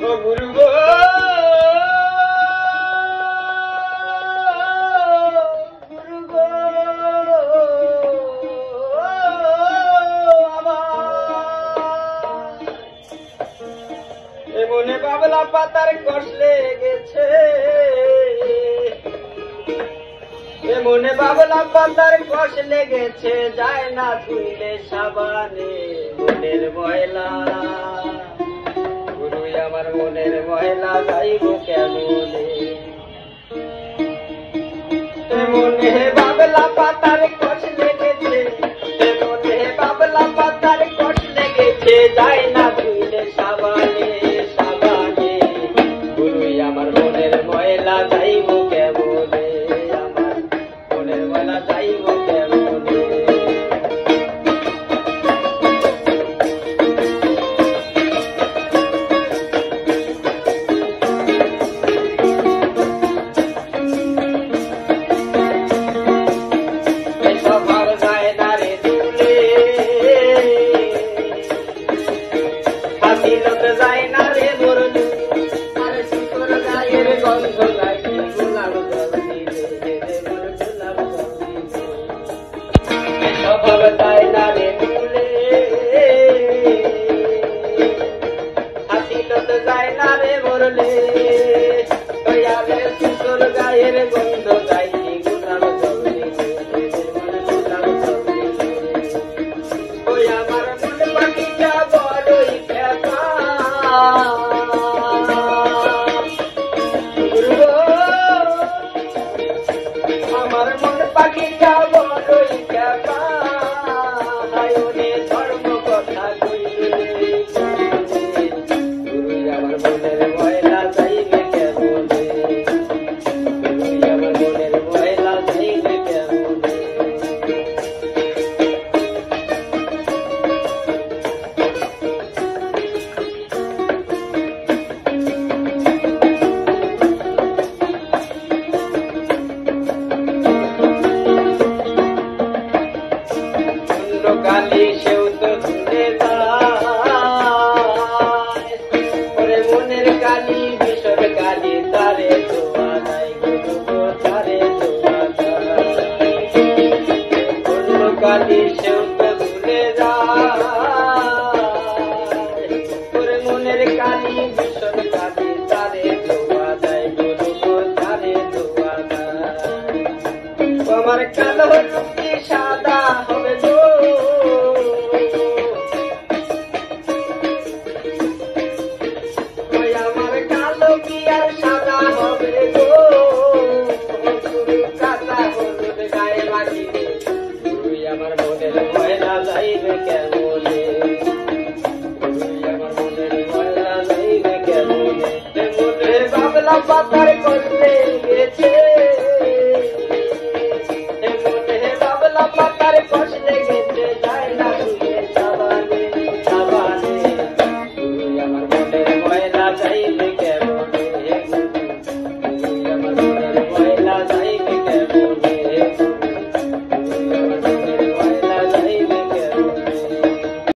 ও গুরু গো গুরু গো মনে বাবলা পাতার কষ লেগেছে মনে বাবলা পাতার কষ লেগেছে যায় না ধুইলে সাবানে মনের ময়লা গুরু আমার মনের ময়লা যাইব কেমনে মনে বাবলা পাতার কষ লেগেছে মনে বাবলা পাতার কষ লেগেছে যায় না ধুইলে সাবানে আমার মনের ময়লা যাইব কেমনে আমার মনের ময়লা যাইব কেমনে সবার যায় না রে দুলে হাসি লোক যায় না রে মরলু গন্ধ লাগে গোলাপ জল দিলে গোলাপ জল দিলে স্বভাব যায় না রে তুলে হাসি লোক যায় না রে মরলে দয়ালে সুন্দর গায়ের গন্ধ গাইছি গোলাপ জল দিলে গোলাপ জল দিলে ওই আমার মন পাখিটা বড়ই খেপা আমার মন পাখিটা বড়ই খেপা হায়রে ধর্ম কথা কইলে গুরু আমার মনের ময়লা যাইবে কেমনে গুরু আমার মনের ময়লা যাইবে কেমনে কালি সেও তো ধুলে যায় মনের কালি বিষর কালি তারে দোয়া নাই গুরু তারে দোয়া অন্য কালি সেও তো ধুলে যায় মনের কালি বিষর কালি তারে দোয়া দেয় গুরু তারে দোয়া দেয় আমার কালো লুকি সাদা হবে গো আমার কালো কি আর সাদা হবে গো কাদা হলুদ গায়ে মাখিলে তুই আমার মনের ময়লা যাইবে কেমনে তুই আমার মনের ময়লা যাইবে কেমনে মনের বাবলা পাতার